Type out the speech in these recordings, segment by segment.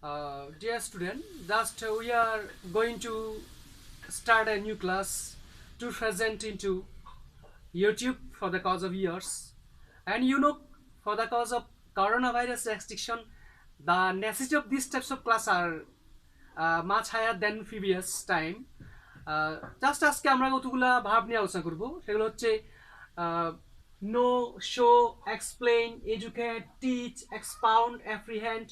Dear student, just we are going to start a new class to present into YouTube for the cause of years. And for the cause of coronavirus restriction, the necessity of these types of class are much higher than previous time. Just আজকে আমরা কতগুলা ভাব নিয়ে আলোচনা করবো সেগুলো হচ্ছে know show explain educate teach expound apprehend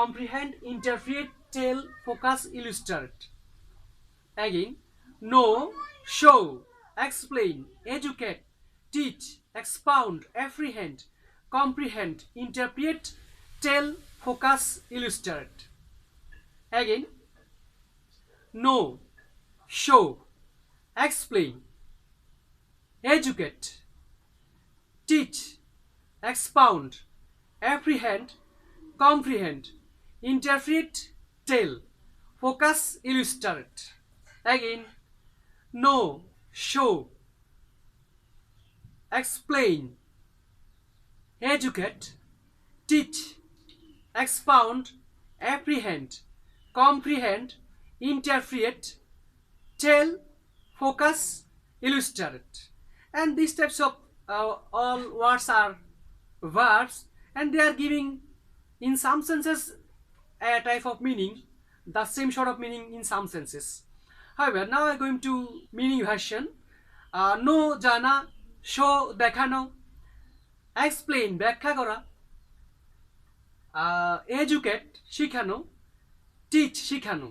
comprehend, interpret, tell, focus, illustrate. Again, know, show, explain, educate, teach, expound, apprehend, comprehend, interpret, tell, focus, illustrate. Again, know, show, explain, educate, teach, expound, apprehend, comprehend, interpret, tell, focus, illustrate. Again, know, show, explain, educate, teach, expound, apprehend, comprehend, interpret, tell, focus, illustrate. And these types of all words are verbs, and they are giving in some senses a type of meaning, the same sort of meaning in some senses. However, now I'm going to meaning version. No jana, show dekhano, explain ব্যাখ্যা করা, educate শিখানো, teach শিখানো,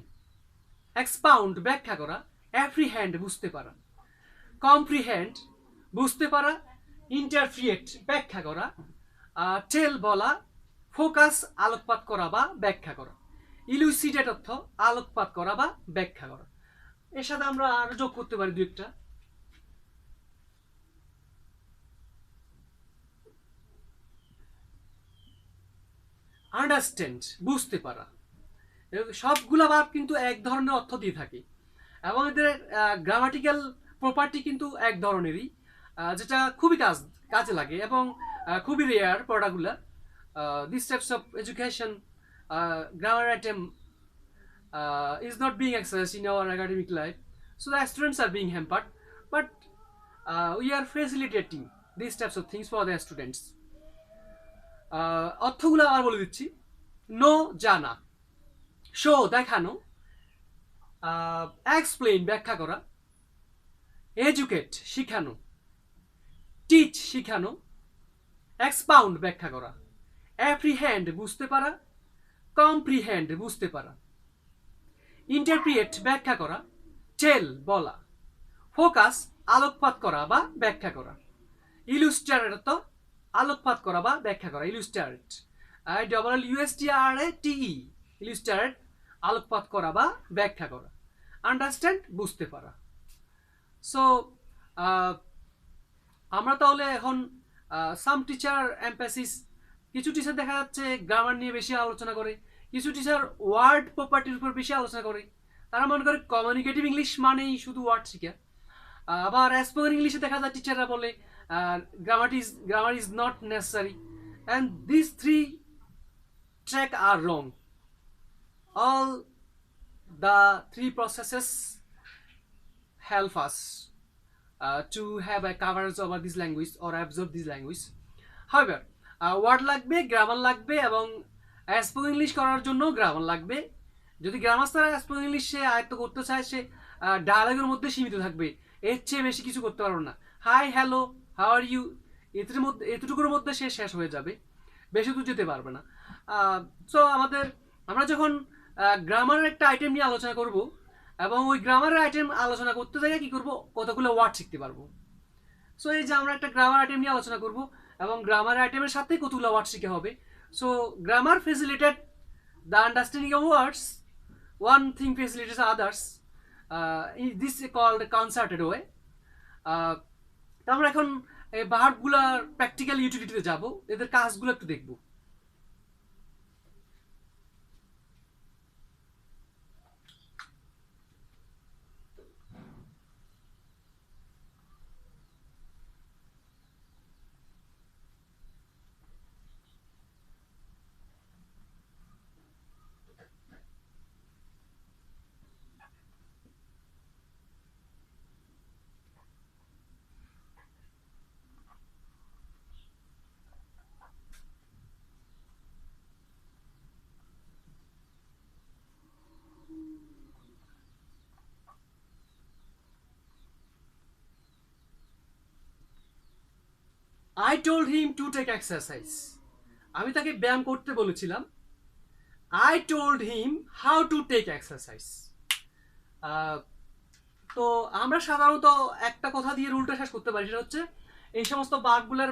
expound ব্যাখ্যা করা, apprehend বুঝতে পারা, comprehend বুঝতে পারা, interpret ব্যাখ্যা করা, tell বলা, ফোকাস আলোকপাত করা বা ব্যাখ্যা করা, ইলুসিডেট অর্থ আলোকপাত করা বা ব্যাখ্যা করা। এর সাথে আমরা আর যোগ করতে পারি দুই একটা। আন্ডারস্ট্যান্ড বুঝতে পারা। সবগুলা ভার্ব কিন্তু এক ধরনের অর্থ দিয়ে থাকে এবং এদের গ্রামাটিক্যাল প্রপার্টি কিন্তু এক ধরনেরই, যেটা খুবই কাজে লাগে এবং খুবই rare পড়াগুলা। These types of education grammar item is not being exercised in our academic life, so the students are being hampered, but we are facilitating these types of things for the students. অর্থগুলো আবার বলে দিচ্ছি। No জানা, show দেখানো, explain ব্যাখ্যা করা, educate শিখানো, teach শিখানো, এক্সপাউন্ড ব্যাখ্যা করা, অ্যাপ্রিহেন্ড বুঝতে পারা, কম্প্রিহেন্ড বুঝতে পারা, ইন্টারপ্রিয়েট ব্যাখ্যা করা, টেল বলা, ফোকাস আলোকপাত করা বা ব্যাখ্যা করা, ইলুস্ট্রেট তো আলোকপাত করা বা ব্যাখ্যা করা, ইলুস্ট্রেট IUSTRATE ইলুস্ট্রেট আলোকপাত করা বা ব্যাখ্যা করা, আন্ডারস্ট্যান্ড বুঝতে পারা। সো আমরা তাহলে এখন সাম টিচার এমফেসিস, কিছু টিচার দেখা যাচ্ছে গ্রামার নিয়ে বেশি আলোচনা করে, কিছু টিচার ওয়ার্ড প্রপার্টির উপর বেশি আলোচনা করে। তারা মনে করে কমিউনিকেটিভ ইংলিশ মানেই শুধু ওয়ার্ড শিখা। আবার স্পোকেন ইংলিশে দেখা যায় টিচাররা বলে grammar is not necessary, and this three track are wrong. All the three processes help us to have a coverage over this language or absorb this language. However, word লাগবে, grammar লাগবে এবং spoken English করার জন্য grammar লাগবে। যদি grammar ছাড়া spoken English সে আয়ত্ত করতে চায়, সে ডায়ালগের মধ্যে সীমিত থাকবে, এর চেয়ে বেশি কিছু করতে পারবে না। Hi hello how are you এতটুকুর মধ্যে সে শেষ হয়ে যাবে, বেশি দূর যেতে পারবে না। সো আমরা যখন গ্রামারের একটা আইটেম নিয়ে আলোচনা করব এবং ওই গ্রামারের আইটেম আলোচনা করতে যাই কি করব, কতগুলো ওয়ার্ড শিখতে পারবো। সো এই যে আমরা একটা গ্রামার আইটেম নিয়ে আলোচনা করব এবং গ্রামার আইটেমের সাথে কতগুলো ওয়ার্ড শিখতে হবে। So grammar facilitate the understanding of words, one thing facilitates others, this called concerted way. আমরা এখন এই ভার্বগুলার প্র্যাকটিক্যাল ইউটিলিটিতে যাব, এদের কাজগুলো একটু দেখবো। I told him to take exercise, আমি তাকে ব্যায়াম করতে বলেছিলাম। I told him how to take exercise. তো আমরা সাধারণত একটা কথা দিয়ে রুলটা শেষ করতে পারি, সেটা হচ্ছে এই সমস্ত বাক্যগুলোর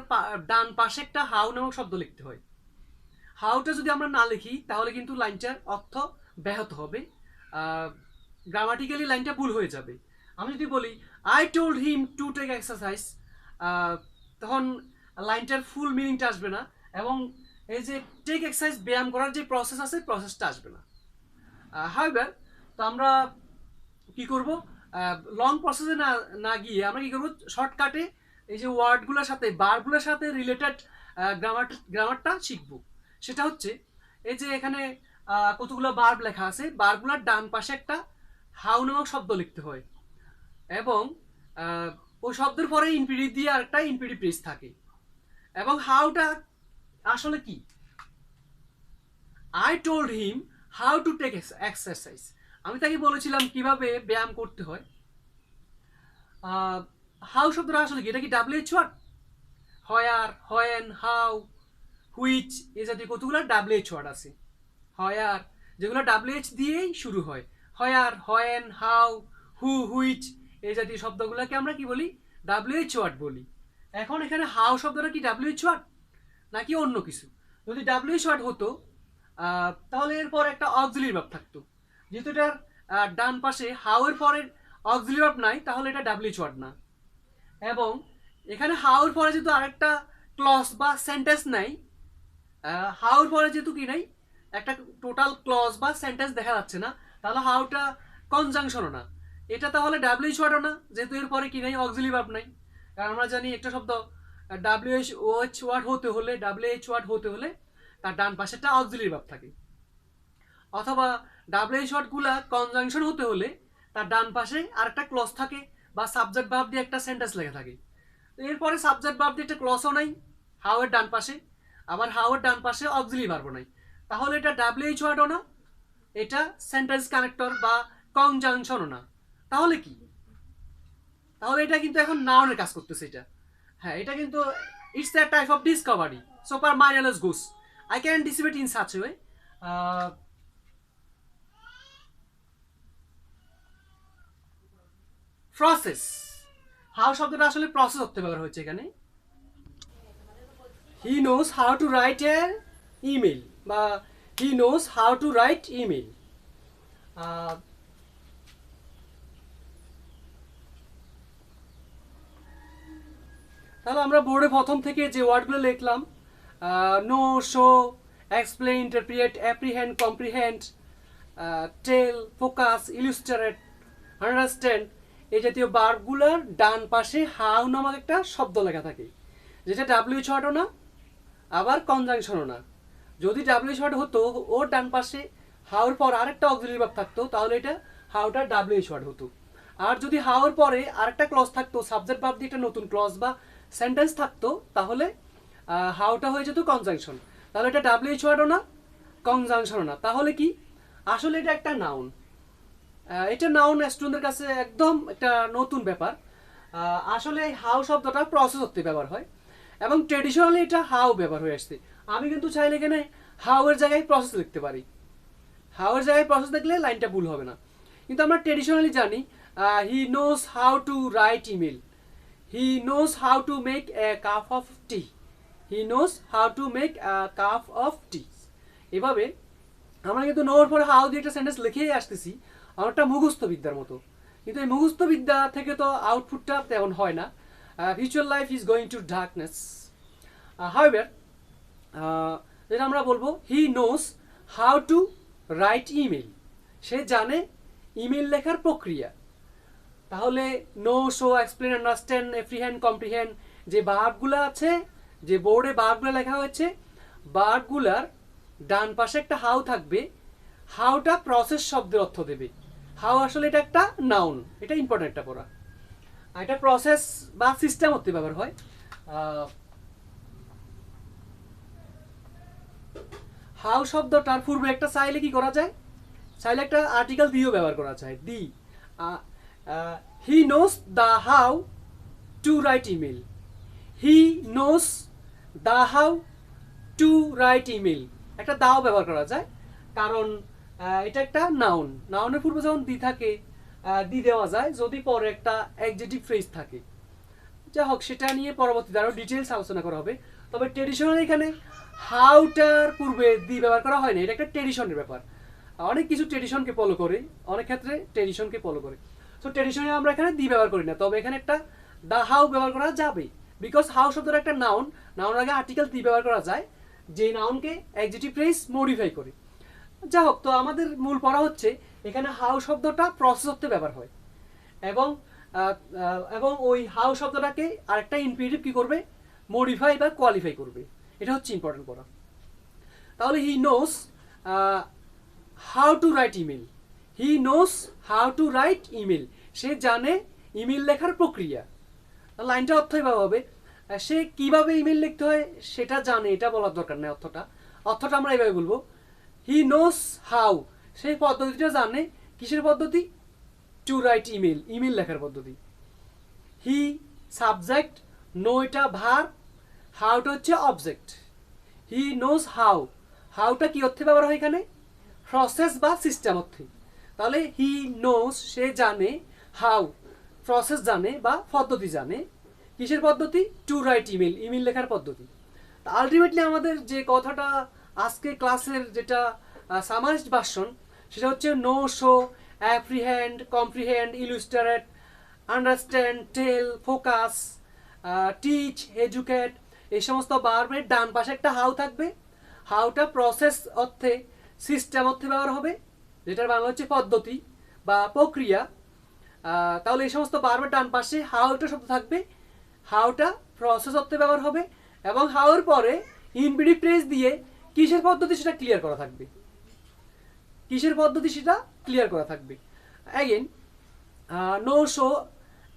ডান পাশে একটা হাউ নামক শব্দ লিখতে হয়। হাউটা যদি আমরা না লিখি তাহলে কিন্তু লাইনটার অর্থ ব্যাহত হবে, গ্রামাটিক্যালি লাইনটা ভুল হয়ে যাবে। আমি যদি বলি I told him to take exercise, তখন লাইনটার ফুল মিনিংটা আসবে না, এবং এই যে টেক এক্সারসাইজ ব্যায়াম করার যে প্রসেস আছে প্রসেসটা আসবে না। হাউএভার, তো আমরা কি করব, লং প্রসেসে না না গিয়ে আমরা কি করব, শর্টকাটে এই যে ওয়ার্ডগুলোর সাথে বারগুলোর সাথে রিলেটেড গ্রামারটা শিখবো। সেটা হচ্ছে এই যে এখানে কতগুলো বার্ব লেখা আছে, বারগুলোর ডান পাশে একটা হাউ নামক শব্দ লিখতে হয়, এবং ওই শব্দের পরে ইনপিডি দিয়ে আরেকটা ইনপিডি প্রেস থাকে। এবং হাউটা আসলে কি, I told him how to take exercise, আমি তাকে বলেছিলাম কিভাবে ব্যায়াম করতে হয়। হাউ শব্দটা আসলে কি, এটা কি ডাব্লিউএইচ ওয়ার্ড? হয়ার, হোয়েন, হাউ, হুইচ, এই জাতীয় কতগুলো ডাব্লিউএইচ ওয়ার্ড আছে। হয়ার যেগুলো ডাব্লিউএইচ দিয়েই শুরু হয়, হয়ার, হোয়েন, হাউ, হু, হুইচ, এই জাতীয় শব্দগুলোকে আমরা কি বলি, ডাব্লিউএইচ ওয়ার্ড বলি। এখন এখানে হাউ শব্দটা কি ডাব্লিউএইচ ওয়ার্ড নাকি অন্য কিছু? যদি ডাব্লিউএইচ ওয়ার্ড হতো তাহলে এরপর একটা অক্সিলারি ভার্ব থাকতো। যেহেতু এটার ডান পাশে হাউ এর পরের অক্সিলারি ভার্ব নাই, তাহলে এটা ডাব্লিউএইচ ওয়ার্ড না। এবং এখানে হাউ এর পরে যেহেতু আরেকটা ক্লজ বা সেন্টেন্স নাই, হাউ এর পরে যেহেতু কি নাই, একটা টোটাল ক্লজ বা সেন্টেন্স দেখা যাচ্ছে না, তাহলে হাউটা কনজাংশনও না, এটা তাহলে ডাব্লিউএইচ ওয়ার্ডও না, যেহেতু এর পরে কি নাই, অক্সিলারি ভার্ব নাই। কারণ আমরা জানি একটা শব্দ ডাব্লিউএইচ ওয়ার্ড হতে হলে তার ডান পাশে একটা অক্সিলারি ভার্ব থাকে, অথবা ডাব্লিউএইচ ওয়ার্ডগুলা কনজাংশন হতে হলে তার ডান পাশে আরেকটা ক্লজ থাকে বা সাবজেক্ট ভার্ব দিয়ে একটা সেন্টেন্স লেখা থাকে। এরপরে সাবজেক্ট ভার্ব দিয়ে একটা ক্লজও নাই হাউ এর ডান পাশে, আবার হাউ এর ডান পাশে অক্সিলারি ভার্বও নাই, তাহলে এটা ডাব্লিউএইচ ওয়ার্ডও না, এটা সেন্টেন্স কানেক্টর বা কনজাংশনও না। তাহলে কি, তাহলে এটা কিন্তু এখন নাউনের কাজ করতেছে। এটা হ্যাঁ, এটা কিন্তু it's a type of discovery, super minus goose, I can deceive it in such way. Process, how শব্দটা আসলে প্রসেস করতে ব্যবহার হচ্ছে এখানে। He knows how to write a email, বা he knows how to write email. তাহলে আমরা বোর্ডে প্রথম থেকে যে ওয়ার্ডগুলো লিখলাম, know, show, explain, interpret, apprehend, comprehend, tell, focus, illustrate, understand, এই জাতীয় বার্বগুলোর ডান পাশে হাউ নামক একটা শব্দ লেখা থাকে, যেটা ডাব্লিউএইচ ওয়ার্ডও না আবার কনজাংশনও না। যদি ডাব্লিউএইচ ওয়ার্ড হতো, ওর ডান পাশে হাউর পর আরেকটা অক্সিলারি ভার্ব থাকতো, তাহলে এটা হাউটা ডাব্লিউএইচ ওয়ার্ড হতো। আর যদি হাউর পরে আরেকটা ক্লজ থাকতো, সাবজেক্ট ভার্ব দিয়ে একটা নতুন ক্লজ বা সেন্টেন্স থাকতো, তাহলে হাউটা হয়ে যেত কনজাংশন। তাহলে এটা ডাব্লিউএইচ ওয়ার্ডও না, কনজাংশনও না। তাহলে কি, আসলে এটা একটা নাউন। এটা নাউন স্টুডেন্টদের কাছে একদম একটা নতুন ব্যাপার। আসলে হাউ শব্দটা প্রসেস করতে ব্যবহার হয়, এবং ট্রেডিশনালি এটা হাউ ব্যবহার হয়ে আসছে। আমি কিন্তু চাইলে এখানে হাউ এর জায়গায় প্রসেস লিখতে পারি, হাউ এর জায়গায় প্রসেস দেখলে লাইনটা ভুল হবে না। কিন্তু আমরা ট্রেডিশনালি জানি he knows how to write email, he knows how to make a cup of tea, he knows how to make a cup of tea. এভাবে আমরা কিন্তু নোর পরে হাউ দিয়ে একটা সেন্টেন্স লিখেই আসতেছি, অনেকটা মুখস্থ বিদ্যার মতো। কিন্তু এই মুখস্থ বিদ্যা থেকে তো আউটপুটটা তেমন হয় না। Future life is going to darkness. However, যেটা আমরা বলবো he knows how to write email, সে জানে ইমেল লেখার প্রক্রিয়া। তাহলে know, show, explain, understand, apprehend, comprehend যে বার্বগুলো আছে, যে বোর্ডে বার্বগুলো লেখা হয়েছে, বার্বগুলার ডান পাশে একটা হাউ থাকবে। হাউটা প্রসেস শব্দের অর্থ দেবে। হাউ আসলে এটা একটা নাউন, এটা ইম্পর্টেন্ট একটা পড়া। এটা প্রসেস বা সিস্টেম হতে ব্যবহার হয়। হাউ শব্দটার পূর্বে একটা চাইলে কি করা যায়, চাইলে একটা আর্টিকেল দিয়েও ব্যবহার করা যায়, the. He knows the how to write email, he knows the how to write email. একটা দাও ব্যবহার করা যায়, কারণ এটা একটা নাউন। নাউনের পূর্বে যখন দি থাকে, দি দেওয়া যায় যদি পরে একটা অ্যাডজেক্টিভ ফ্রেজ থাকে। যাই হোক, সেটা নিয়ে পরবর্তীতে আরও ডিটেলস আলোচনা করা হবে। তবে ট্রেডিশনাল এখানে হাউটার পূর্বে দি ব্যবহার করা হয় না, এটা একটা ট্রেডিশনের ব্যাপার। অনেক কিছু ট্রেডিশনকে ফলো করে, অনেক ক্ষেত্রে ট্রেডিশনকে ফলো করে। সো ট্রেডিশনে আমরা এখানে দি ব্যবহার করি না, তবে এখানে একটা দ্য হাউ ব্যবহার করা যাবে, বিকজ হাউ শব্দটা একটা নাউন। নাউন আগে আর্টিকেল দি ব্যবহার করা যায়, যে নাউনকে অ্যাডজেক্টিভ ফ্রেজ মডিফাই করে। যাই হোক, তো আমাদের মূল পড়া হচ্ছে এখানে হাউ শব্দটা প্রসেস অর্থে ব্যবহার হয়, এবং এবং ওই হাউ শব্দটাকে আরেকটা ইনফিনিটিভ কি করবে, মডিফাই বা কোয়ালিফাই করবে। এটা হচ্ছে ইম্পর্টেন্ট পড়া। তাহলে he knows how to write email. He knows how to write email, সে জানে ইমেল লেখার প্রক্রিয়া। লাইনটা অর্থ এভাবে হবে, সে কিভাবে ইমেল লিখতে হয় সেটা জানে, এটা বলার দরকার নেই। অর্থটা আমরা এইভাবে বলবো, হি নোস হাউ, সেই পদ্ধতিটা জানে। কিসের পদ্ধতি? টু রাইট ইমেল, ইমেল লেখার পদ্ধতি। হি সাবজেক্ট, নো এটা ভার্ব, হাউটা হচ্ছে অবজেক্ট। হি নোস হাউ, হাউটা কি অর্থে ব্যবহার হয় এখানে? প্রসেস বা সিস্টেম অর্থে। তাহলে হি নোস, সে জানে, হাউ প্রসেস জানে বা পদ্ধতি জানে। কিসের পদ্ধতি? টু রাইট ইমেল, ইমেল লেখার পদ্ধতি। আলটিমেটলি আমাদের যে কথাটা আজকে ক্লাসের যেটা সামারাইজড ভার্সন, সেটা হচ্ছে know, show, apprehend, comprehend, illustrate, understand, tell, focus, teach, educate, এই সমস্ত ভার্বের ডান পাশে একটা হাউ থাকবে। হাউটা প্রসেস অর্থে, সিস্টেম অর্থে ব্যবহার হবে, যেটার বাংলা হচ্ছে পদ্ধতি বা প্রক্রিয়া। তাহলে এই সমস্ত ভার্বের ডান পাশে হাউটা শব্দ থাকবে। হাউটা প্রসেস অর্থে ব্যবহার হবে, এবং হাউর পরে ইনফিনিটিভ ফ্রেজ দিয়ে কিসের পদ্ধতি সেটা ক্লিয়ার করা থাকবে। কিসের পদ্ধতি সেটা ক্লিয়ার করা থাকবে। Again, know, show,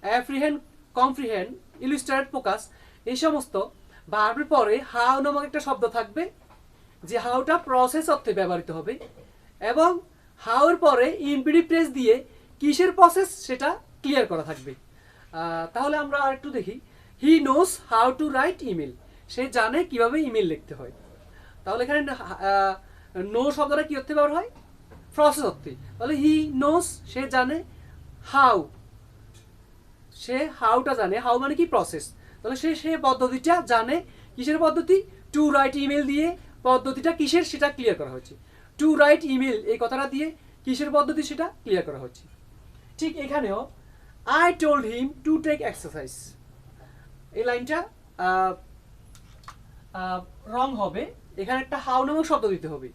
apprehend, comprehend, illustrate, focus, এই সমস্ত ভার্বের পরে হাউ নামক একটা শব্দ থাকবে, যে হাউটা প্রসেস অর্থে ব্যবহৃত হবে, এবং হাউর পরে ইনফিনিটিভ ফ্রেজ দিয়ে কিসের প্রসেস সেটা ক্লিয়ার করা থাকবে। তাহলে আমরা আরেকটু দেখি। He knows how to write email, সে জানে কিভাবে ইমেল লিখতে হয়। তাহলে এখানে নো শব্দটা কি অর্থে ব্যবহার হয়? প্রসেস অর্থে। তাহলে হি নোস, সে জানে, হাউ, সে হাউটা জানে, হাউ মানে কি? প্রসেস। তাহলে সে পদ্ধতিটা জানে। কিসের পদ্ধতি? টু রাইট ইমেল দিয়ে পদ্ধতিটা কিসের সেটা ক্লিয়ার করা হচ্ছে। টু রাইট ইমেল এই কথাটা দিয়ে কিসের পদ্ধতি সেটা ক্লিয়ার করা হচ্ছে। ঠিক এখানেও I told him to take exercise, এই লাইনটা রং হবে। এখানে একটা হাউ নামক শব্দ দিতে হবে,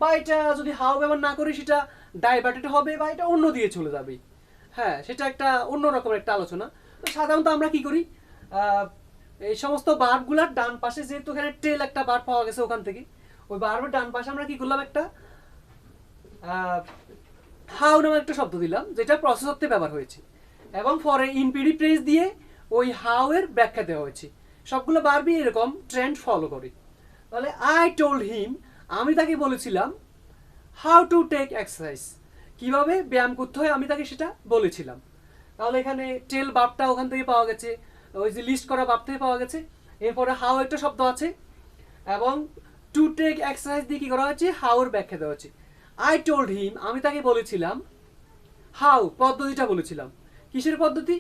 বা এটা যদি হাউ ব্যবহার না করি সেটা ডাইভার্টেড হবে, বা এটা অন্য দিয়ে চলে যাবে। হ্যাঁ, সেটা একটা অন্য রকমের একটা আলোচনা। তো সাধারণত আমরা কি করি, এই সমস্ত বার্বগুলার ডান পাশে, যেহেতু এখানে টেল একটা বার্ব পাওয়া গেছে ওখান থেকে, ওই বার্বের ডান পাশে আমরা কি করলাম, একটা হাউ নামক একটা শব্দ দিলাম, যেটা প্রসেস অর্থে ব্যবহার হয়েছে, এবং পরে ইনফিনিটিভ ফ্রেজ দিয়ে ওই হাউ এর ব্যাখ্যা দেওয়া হয়েছে। সবগুলো বার্বই এরকম ট্রেন্ড ফলো করে। তাহলে আই টোল্ড হিম, আমি তাকে বলেছিলাম, হাউ টু টেক এক্সারসাইজ, কিভাবে ব্যায়াম করতে হয় আমি তাকে সেটা বলেছিলাম। তাহলে এখানে টেল বার্বটা ওখান থেকে পাওয়া গেছে, ওই যে লিস্ট করা বার্ব থেকে পাওয়া গেছে। এরপরে হাউ একটা শব্দ আছে, এবং টু টেক এক্সারসাইজ দিয়ে কি করা হয়েছে, হাউর ব্যাখ্যা দেওয়া হচ্ছে। আই টোল্ড হিম, আমি তাকে বলেছিলাম, হাউ পদ্ধতিটা বলেছিলাম। কিসের পদ্ধতি?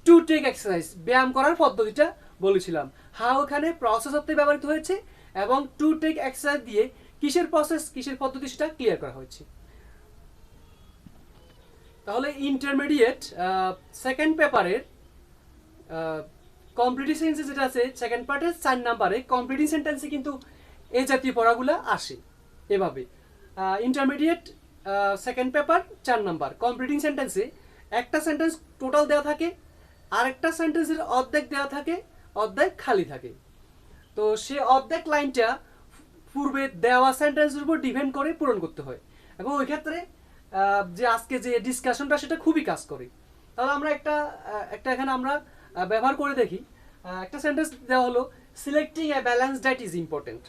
টু টেক এক্সারসাইজ, ব্যায়াম করার পদ্ধতিটা বলেছিলাম। হাউ এখানে প্রসেস অর্থে ব্যবহৃত হয়েছে, এবং টু টেক এক্সারসাইজ দিয়ে কিসের প্রসেস, কিসের পদ্ধতি সেটা ক্লিয়ার করা হয়েছে। তাহলে ইন্টারমিডিয়েট সেকেন্ড পেপারের কমপ্লিটিং সেন্টেন্স যেটা আছে সেকেন্ড পার্টের 4 নাম্বারে, কমপ্লিটিং সেন্টেন্সে কিন্তু এই জাতীয় পড়াগুলো আসে এভাবে। Intermediate second paper 4 number, completing সেন্টেন্সে একটা সেন্টেন্স টোটাল দেওয়া থাকে, আরেকটা সেন্টেন্সের অর্ধেক দেওয়া থাকে, অর্ধেক খালি থাকে। তো সে অর্ধেক লাইনটা পূর্বে দেওয়া সেন্টেন্সের উপর ডিপেন্ড করে পূরণ করতে হয়, এবং ওই ক্ষেত্রে যে আজকে যে ডিসকাশনটা সেটা খুবই কাজ করে। তাহলে আমরা একটা এখানে আমরা ব্যবহার করে দেখি। একটা সেন্টেন্স দেওয়া হলো, selecting A balance diet is important.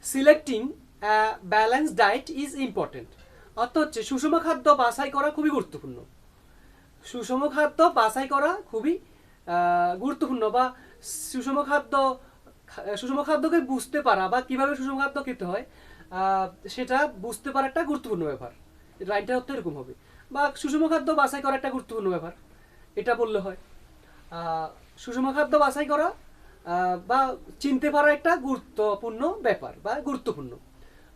Selecting A balance diet is important অর্থ হচ্ছে সুষম খাদ্য বাছাই করা খুবই গুরুত্বপূর্ণ। সুষম খাদ্য বাছাই করা খুবই গুরুত্বপূর্ণ, বা সুষম খাদ্য, সুষম খাদ্যকে বুঝতে পারা বা কিভাবে সুষম খাদ্য খেতে হয় সেটা বুঝতে পারা একটা গুরুত্বপূর্ণ ব্যাপার। লাইনটা হতে এরকম হবে, বা সুষম খাদ্য বাছাই করা একটা গুরুত্বপূর্ণ ব্যাপার, এটা বললে হয়। সুষম খাদ্য বাছাই করা বা চিনতে পারা একটা গুরুত্বপূর্ণ ব্যাপার বা গুরুত্বপূর্ণ।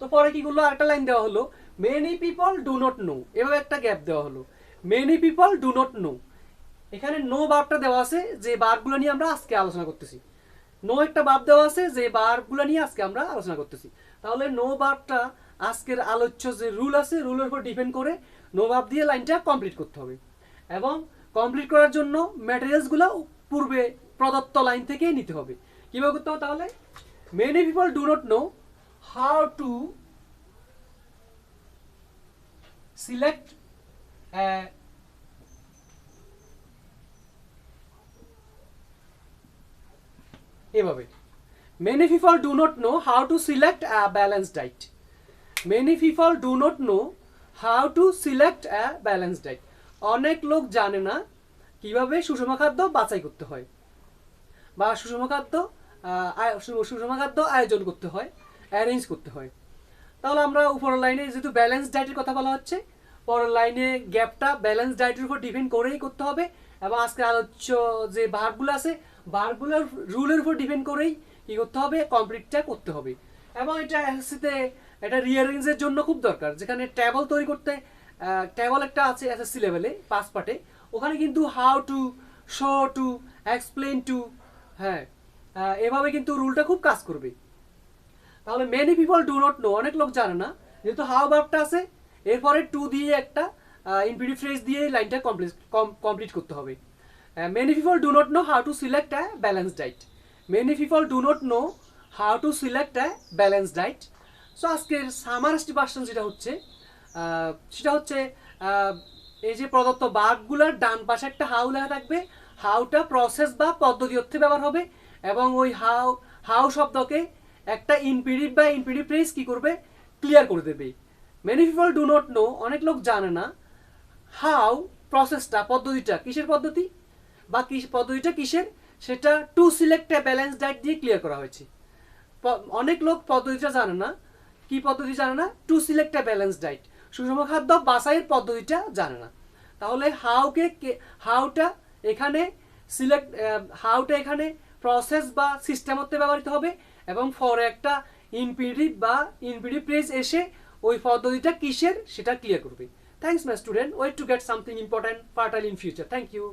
তো পরে কি করলো, আরেকটা লাইন দেওয়া হলো, many people do not no, এভাবে একটা গ্যাপ দেওয়া হলো, many people do not no. এখানে নো বারটা দেওয়া আছে, যে বারগুলো নিয়ে আমরা আজকে আলোচনা করতেছি। নো একটা বাব দেওয়া আছে, যে বারগুলো নিয়ে আজকে আমরা আলোচনা করতেছি। তাহলে নো বারটা আজকের আলোচ্য যে রুল আছে, রুলের উপর ডিপেন্ড করে নো বাব দিয়ে লাইনটা কমপ্লিট করতে হবে। এবং কমপ্লিট করার জন্য ম্যাটেরিয়ালসগুলো পূর্বে প্রদত্ত লাইন থেকেই নিতে হবে। কীভাবে করতে হবে তাহলে, many people do not know how to select এভাবে, many people do not know how to select a balance diet. Many people do not know how to select a balance diet. অনেক লোক জানে না কিভাবে সুষম খাদ্য বাছাই করতে হয় বা সুষম খাদ্য আয়োজন করতে হয়, অ্যারেঞ্জ করতে হয়। তাহলে আমরা উপরের লাইনে যেহেতু ব্যালেন্স ডায়েটের কথা বলা হচ্ছে, পরের লাইনে গ্যাপটা ব্যালেন্স ডায়েটের উপর ডিপেন্ড করেই করতে হবে। এবং আজকে আলোচ্য যে ভার্বগুলো আছে, ভার্বগুলোর রুলের উপর ডিপেন্ড করেই কি করতে হবে, কমপ্লিটটা করতে হবে। এবং এটা এসএসসিতে এটা রিয়ারেঞ্জের জন্য খুব দরকার, যেখানে টেবল তৈরি করতে, টেবল একটা আছে এসএসসি লেভেলে 5 পার্টে, ওখানে কিন্তু how to, show to, explain to, হ্যাঁ এভাবে কিন্তু রুলটা খুব কাজ করবে। তাহলে many people do not know, অনেক লোক জানে না, যেহেতু হাউ ভার্বটা আছে, এরপরে টু দিয়ে একটা ইনফিনিটিভ ফ্রেজ দিয়ে লাইনটা কমপ্লিট করতে হবে। Many people do not know how to select a balance diet. Many people do not know how to select a balance diet. So আজকের সামারাইজড ভার্সন যেটা হচ্ছে, সেটা হচ্ছে এই যে প্রদত্ত ভার্বগুলোর ডান পাশে একটা হাউ লেখা থাকবে, হাউটা প্রসেস বা পদ্ধতি অর্থে ব্যবহার হবে, এবং ওই হাউ শব্দকে একটা ইনফিনিটিভ বা ইনফিনিটিভ ফ্রেজ কি করবে, ক্লিয়ার করে দেবে। Many people do not know, অনেক লোক জানে না, হাউ প্রসেসটা, পদ্ধতিটা, কিসের পদ্ধতি বা পদ্ধতিটা কিসের, সেটা to select a balance diet দিয়ে ক্লিয়ার করা হয়েছে। অনেক লোক পদ্ধতিটা জানে না, কি পদ্ধতি জানে না, to select a balance diet, সুষম খাদ্য বাছাইয়ের পদ্ধতিটা জানে না। তাহলে হাউটা এখানে সিলেক্ট, হাউটা এখানে প্রসেস বা সিস্টেম হতে ব্যবহৃত হবে, এবং ফর একটা ইনফিনিটিভ বা ইনফিনিটিভ ফ্রেজ এসে ওই পদ্ধতিটা কিসের সেটা ক্লিয়ার করবে। Thanks my student, wait to get something important fertile in future. Thank you.